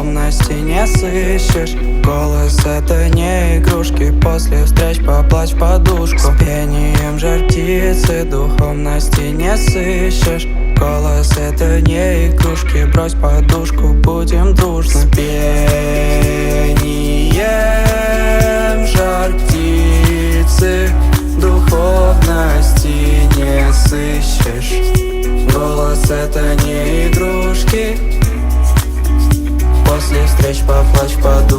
духовности не сыщешь. Голос — это не игрушки, после встреч поплачь в подушку. С пением жар птицы духовности не сыщешь. Голос — это не игрушки, брось подушку, будем дружны. С пением жар птицы духовности не сыщешь. Голос — это не игрушки, после встреч поплачь в подушку.